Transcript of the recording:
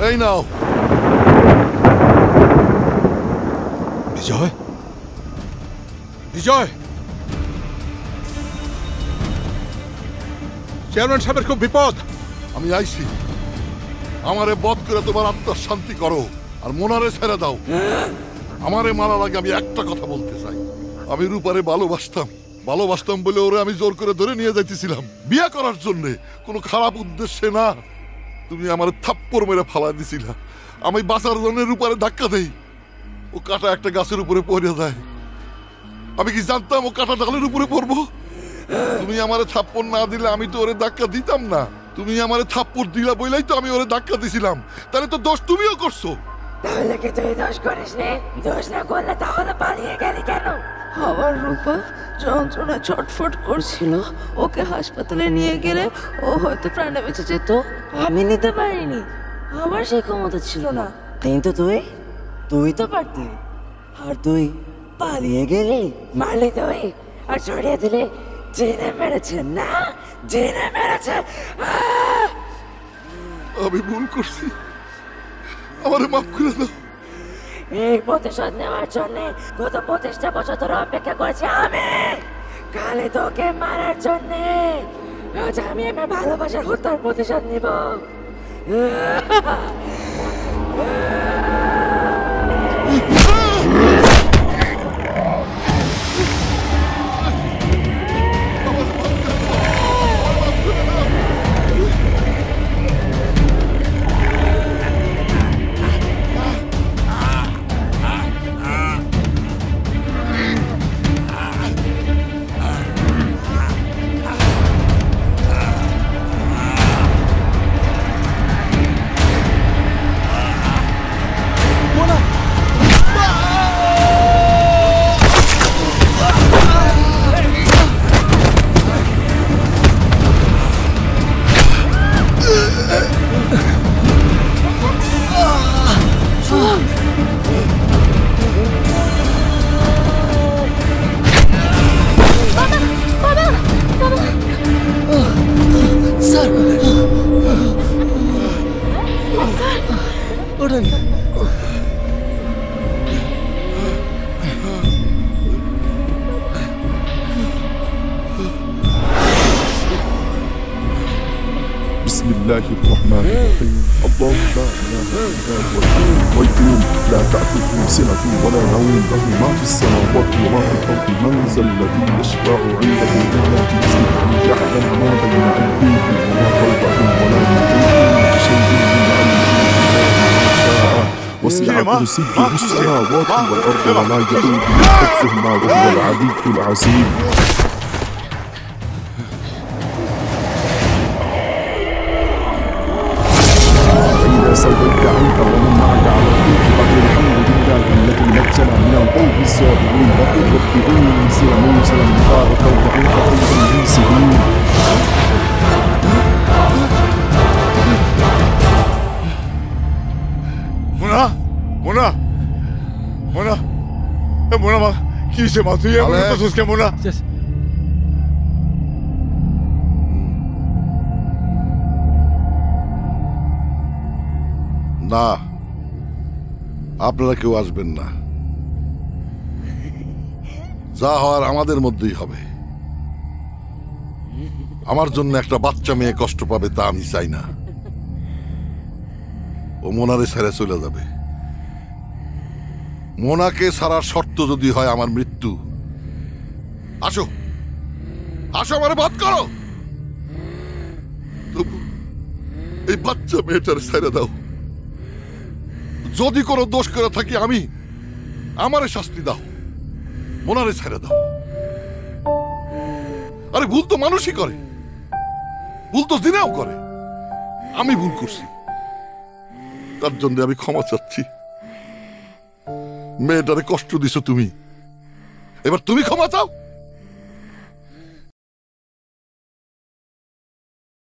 এই নাও। বিজয়, বিজয়, চেয়ারম্যান সাহেবের খুব বিপদ। আমি আইছি, আমারে বধ করে তোমার আত্মার শান্তি করো, আর মোনারে ছেড়ে দাও। আমারে মারার আগে আমি একটা কথা বলতে চাই। আমি রূপারে ভালোবাসতাম বলে ওরে আমি জোর করে ধরে নিয়ে যাইতেছিলাম বিয়ে করার জন্য, কোনো খারাপ উদ্দেশ্যে না। তুমি আমার থাপ্পড় মেরে ফালাই দিছিলা। আমি বাঁচার জন্য রূপারে ধাক্কা দেই, ও কাটা একটা গাছের উপরে পড়ে যায়। আমি কি জানতাম ও কাটা ডালের উপরে পড়বো? তুমি আমারে থাপ্পড় না দিলে আমি তো ওরে ধাক্কা দিতাম না। তুমি আমারে থাপ্পড় দিলা বইলাই তো আমি ওরে ধাক্কা দিছিলাম। তাহলে তো দোষ তুমিও করছো। তাহলে কি তুই দোষ করিসনি? দোষ না করলে তাহলে পালিয়ে গেলি কেন? আমার রূপা যন্ত্রণা ছটফট করছিল, ওকে হাসপাতালে নিয়ে গেলে ও হয়তো প্রাণে বেঁচে যেত। আমি নিতে পারিনি, আমার সেই ক্ষমতা ছিল না। কিন্তু তুই তো পারতি, আর তুই পালিয়ে গেলি। মারলি তুই, আর ছড়িয়ে দিলে। জেনে মেরেছে না, জেনে মেরেছে। আমি ভুল করছি, আমারে মাফ করে দাও। এই প্রতিশোধ নেওয়ার জন্য গত 25টা বছর ধরে অপেক্ষা করেছি আমি, কালে তোকে মারার জন্য। আজ আমি আমার ভালোবাসার হত্যার প্রতিশোধ নিব। بسم الله الرحمن الرحيم الله لا إله إلا هو الحي القيوم لا تأخذه سنة ولا نوم له ما في السماوات وما في الأرض من ذا الذي يشفع عنده إلا بإذنه يعلم ما بين أيديهم وما خلفهم ولا يحيطون بشيء من علمه إلا ما شاء وسع كرسيه السماوات والأرض ولا يؤوده حفظهما وهو العلي العظيم سويت عنك ومن معك على الفلك فقل الحمد لله الذي نجنا من القوم الظالمين وقل رب انزل منزلا مباركا وانت خير المنزلين মোনা মা, কি হয়েছে মা? তুই এমন করছিস কে মোনা? না, আপনারা কেউ আসবেন না। যা হওয়ার আমাদের মধ্যেই হবে। আমার জন্য একটা বাচ্চা মেয়ে কষ্ট পাবে তা আমি চাই না। ও মোনারে ছেড়ে চলে যাবে। মোনাকে ছাড়ার শর্ত যদি হয় আমার মৃত্যু, আসো আসো আমারে বাদ করো। তবু এই বাচ্চা মেয়েটার ছেড়ে দাও। যদি কোনো দোষ করে থাকি আমি, আমারে শাস্তি দাও, মোনারে ছেড়ে দাও। আরে ভুল তো মানুষই করে, ভুল তো জিনাও করে। আমি ভুল করছি, তার জন্য আমি ক্ষমা চাচ্ছি। মেয়েটারে কষ্ট দিছো তুমি, এবার তুমি ক্ষমা চাও।